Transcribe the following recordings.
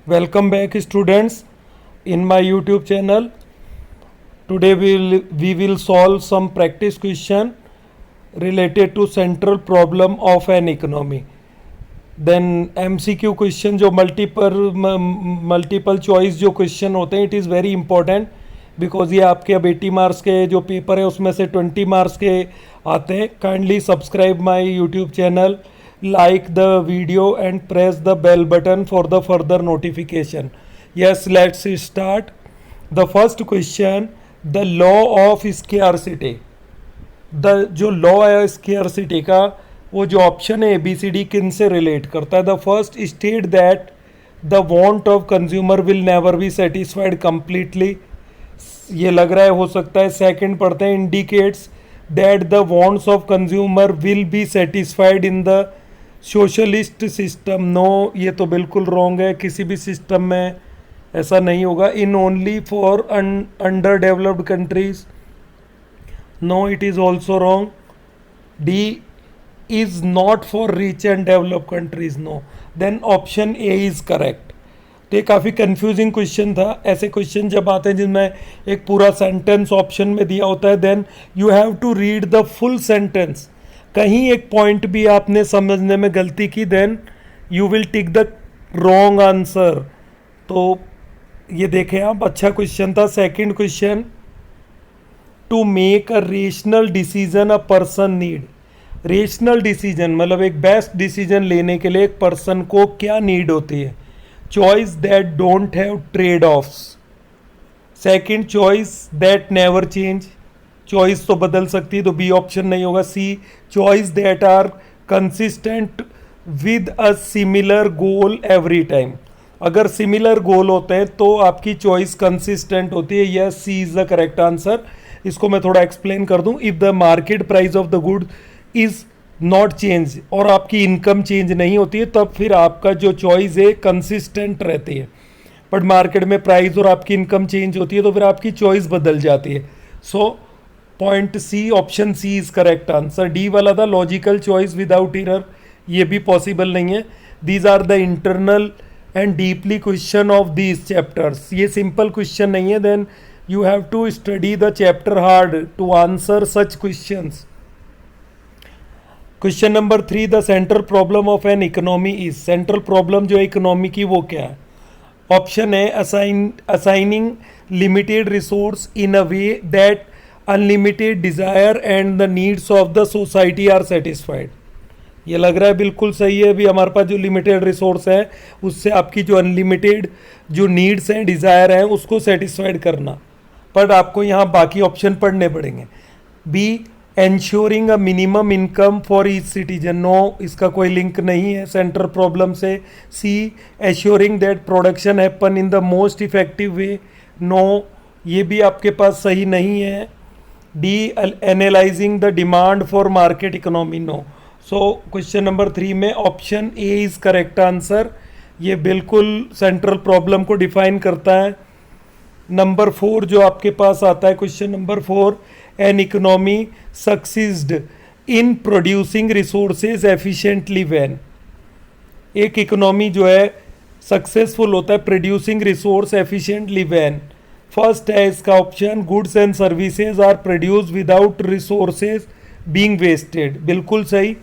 Welcome back, students, in my YouTube channel. Today we will solve some practice question related to central problem of an economy. Then MCQ question जो multiple choice जो question होते हैं, it is very important because ये आपके अब 80 marks के जो paper है उसमें से 20 मार्क्स के आते हैं. Kindly subscribe my YouTube channel, like the video and press the bell button for the further notification. Yes, let's start. The first question, the law of scarcity. The जो law है scarcity का, वो जो option है ABCD किन से relate करता है? The first state that the want of consumer will never be satisfied completely. ये लग रहा है हो सकता है. सेकंड पढ़ते हैं, indicates that the wants of consumer will be satisfied in the socialist system. No, ये तो बिल्कुल रॉन्ग है. किसी भी सिस्टम में ऐसा नहीं होगा. In only for under developed countries. No, it is also wrong. D is not for rich and developed countries. No, then option A is correct. तो ये काफ़ी कंफ्यूजिंग क्वेश्चन था. ऐसे क्वेश्चन जब आते हैं जिनमें एक पूरा सेंटेंस ऑप्शन में दिया होता है, then you have to read the full sentence. कहीं एक पॉइंट भी आपने समझने में गलती की, then you will tick the wrong answer. तो ये देखें आप, अच्छा क्वेश्चन था. Second question, to make a rational decision a person need. Rational decision मतलब एक बेस्ट डिसीजन लेने के लिए एक पर्सन को क्या नीड होती है? Choice that don't have trade offs. Second, choice that never change. Choice तो बदल सकती है, तो बी ऑप्शन नहीं होगा. C, choice that are consistent with a similar goal every time. अगर सिमिलर गोल होते हैं तो आपकी चॉइस कंसिस्टेंट होती है. Yes, C is the correct answer. इसको मैं थोड़ा एक्सप्लेन कर दूं. If the market price of the good is not change, और आपकी इनकम चेंज नहीं होती है, तब फिर आपका जो चॉइस है कंसिस्टेंट रहती है. बट मार्केट में प्राइस और आपकी इनकम चेंज होती है तो फिर आपकी चॉइस बदल जाती है. So point C, option C is correct answer. D वाला था लॉजिकल चॉइस विदाउट एरर, ये भी पॉसिबल नहीं है. These are the internal and deeply question of these chapters. ये सिंपल क्वेश्चन नहीं है. Then you have to study the chapter hard to answer such questions. Question number 3, the central problem of an economy is. Central problem जो है economy की वो क्या है? Option है, assigning limited resource in a way that unlimited desire and the needs of the society are satisfied. ये लग रहा है बिल्कुल सही है. अभी हमारे पास जो लिमिटेड रिसोर्स है उससे आपकी जो अनलिमिटेड जो नीड्स हैं, डिज़ायर हैं, उसको सेटिस्फाइड करना. पर आपको यहाँ बाकी ऑप्शन पढ़ने पड़ेंगे. B, ensuring a minimum income for each citizen. No, इसका कोई लिंक नहीं है सेंट्रल प्रॉब्लम से. C, assuring that production happen in the most effective way. No, ये भी आपके पास सही नहीं है. D, analyzing the demand for market economy. No. So question number 3 में option A is correct answer. ये बिल्कुल सेंट्रल प्रॉब्लम को डिफाइन करता है. नंबर 4 जो आपके पास आता है, question number 4, an economy succeeds in producing resources efficiently when. एक इकोनॉमी जो है सक्सेसफुल होता है producing resource efficiently when. First है इसका option, goods and services are produce without resources being wasted. बिल्कुल सही.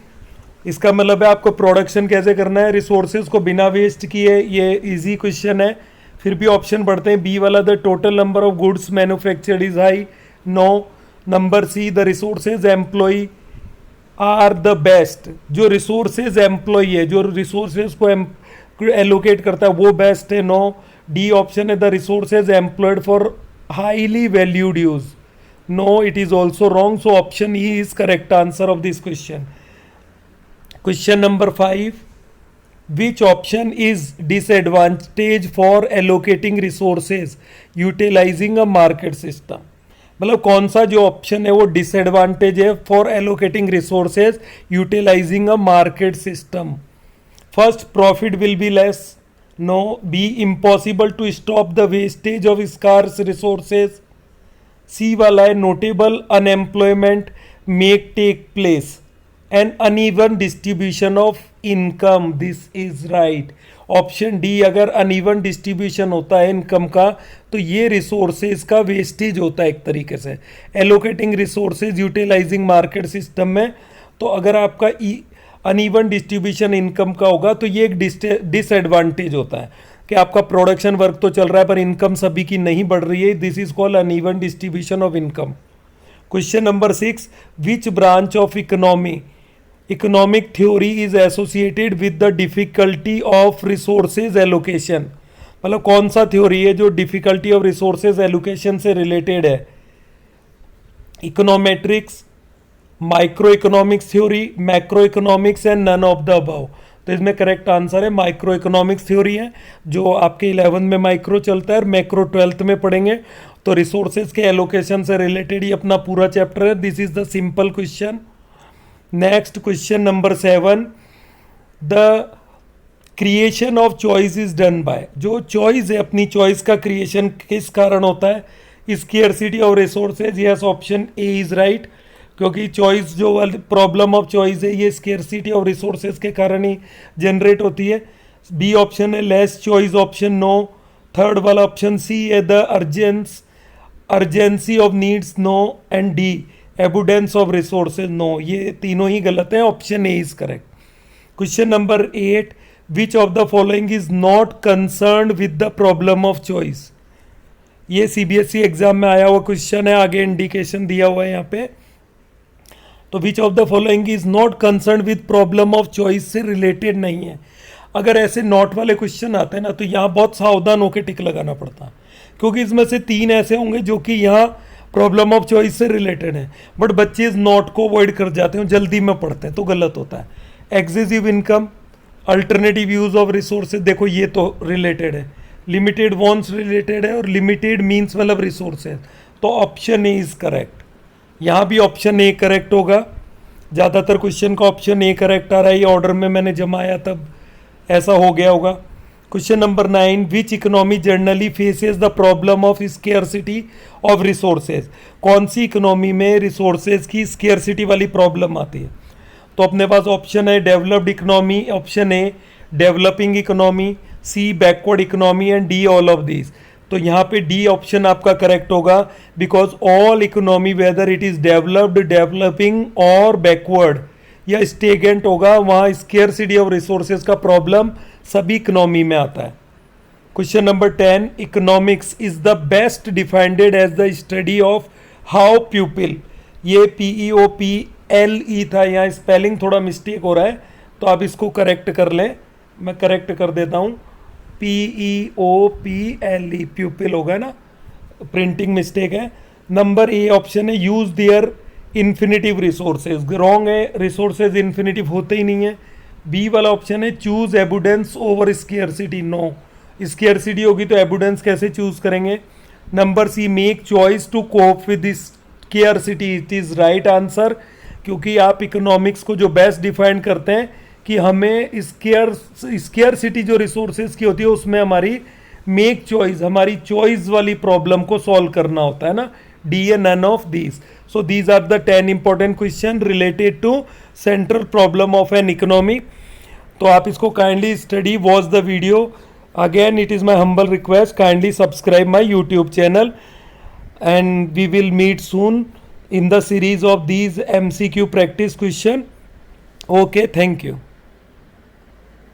इसका मतलब है आपको प्रोडक्शन कैसे करना है, रिसोर्सेज को बिना वेस्ट किए. ये इजी क्वेश्चन है. फिर भी ऑप्शन पढ़ते हैं. बी वाला, the total number of goods manufactured is high. No. Number C, the resources employ are the best. जो रिसोर्सेज एम्प्लॉय है, जो रिसोर्सेज को एलोकेट करता है, वो बेस्ट है. नो. डी ऑप्शन है, the resources employed for highly valued use. No, it is also wrong. So option E is correct answer of this question. Question number 5, which option is disadvantage for allocating resources utilising a market system. मतलब कौन सा जो option है वो disadvantage है for allocating resources utilising a market system. First, profit will be less. No. B, impossible to stop the wastage of scarce resources. C वाला है, notable unemployment make take place. An uneven distribution of income. This is right. Option D, अगर uneven distribution होता है income का तो ये resources का wastage होता है एक तरीके से, allocating resources utilising market system में। तो अगर आपका अनइवन डिस्ट्रीब्यूशन इनकम का होगा तो ये एक डिसएडवांटेज होता है कि आपका प्रोडक्शन वर्क तो चल रहा है पर इनकम सभी की नहीं बढ़ रही है। This is called uneven distribution of income. Question number 6, which branch of economic theory is associated with the difficulty of resources allocation. मतलब कौन सा थ्योरी है जो डिफिकल्टी ऑफ रिसोर्सेज एलोकेशन से रिलेटेड है? Econometrics, micro economics theory, macro economics and none of the above. तो इसमें correct answer है माइक्रो इकोनॉमिक्स थ्योरी है, जो आपके 11th में माइक्रो चलता है और मैक्रो 12th में पढ़ेंगे। तो रिसोर्सेज के एलोकेशन से रिलेटेड ही अपना पूरा चैप्टर है। This is the simple question. Next question number 7, the creation of choice is done by. जो चॉइस है, अपनी चॉइस का क्रिएशन किस कारण होता है? Scarcity of resources. Yes, option A is right, क्योंकि चॉइस जो वाली प्रॉब्लम ऑफ चॉइस है ये स्केर्सिटी ऑफ रिसोर्सेज के कारण ही जनरेट होती है। बी ऑप्शन है less choice, option no. Third वाला ऑप्शन सी है the urgency of needs, no. And D abundance of resources, no. ये तीनों ही गलत हैं, option A is correct. Question number 8, which of the following is not concerned with the problem of choice. ये CBSE exam में आया हुआ question है, आगे इंडिकेशन दिया हुआ है यहाँ पे। तो विच of the following is not concern with problem of choice से रिलेटेड नहीं है। अगर ऐसे नॉट वाले क्वेश्चन आते हैं ना तो यहाँ बहुत सावधान होकर टिक लगाना पड़ता है, क्योंकि इसमें से 3 ऐसे होंगे जो कि यहाँ प्रॉब्लम ऑफ चॉइस से रिलेटेड है, बट बच्चे इस नॉट को अवॉइड कर जाते हैं, जल्दी में पढ़ते हैं तो गलत होता है। Excessive income, alternative use of resources, देखो ये तो रिलेटेड है। लिमिटेड वॉन्ट्स रिलेटेड है, और लिमिटेड मीन्स मतलब रिसोर्सेज। तो ऑप्शन ए इज करेक्ट। यहाँ भी ऑप्शन ए करेक्ट होगा। ज़्यादातर क्वेश्चन का ऑप्शन ए करेक्ट आ रहा है, ये ऑर्डर में मैंने जमाया तब ऐसा हो गया होगा। Question number 9, which economy generally faces the problem of scarcity of resources. कौन सी इकोनॉमी में रिसोर्सेज की स्केर्सिटी वाली प्रॉब्लम आती है? तो अपने पास ऑप्शन है developed economy, option A developing economy, C backward economy and D all of this. तो यहाँ पे डी ऑप्शन आपका करेक्ट होगा, because all economy whether it is developed, developing और बैकवर्ड या स्टेगेंट होगा, वहाँ स्केर्सिटी ऑफ रिसोर्सेज का प्रॉब्लम सभी इकोनॉमी में आता है। Question number 10, economics is the best defined as the study of how people. ये PEOPLE था, यहाँ स्पेलिंग थोड़ा मिस्टेक हो रहा है तो आप इसको करेक्ट कर लें, मैं करेक्ट कर देता हूँ। PEOPLE प्यूपिल होगा ना, प्रिंटिंग मिस्टेक है। नंबर ए ऑप्शन है use their infinitive resources, wrong है, रिसोर्सेज इन्फिनिटिव होते ही नहीं है। बी वाला ऑप्शन है choose abundance over scarcity, no, scarcity होगी तो एबुडेंस कैसे चूज करेंगे। Number C make choice to cope with scarcity, it is right answer, क्योंकि आप इकोनॉमिक्स को जो बेस्ट डिफाइन करते हैं कि हमें स्केर्सिटी जो रिसोर्सेज की होती है उसमें हमारी मेक चॉइस, हमारी चॉइस वाली प्रॉब्लम को सॉल्व करना होता है ना, D a none of these. So these are the 10 important question related to central problem of an economy. तो आप इसको kindly study, watch the video. Again it is my humble request, kindly subscribe my YouTube channel and we will meet soon in the series of these MCQ practice question. Okay, thank you.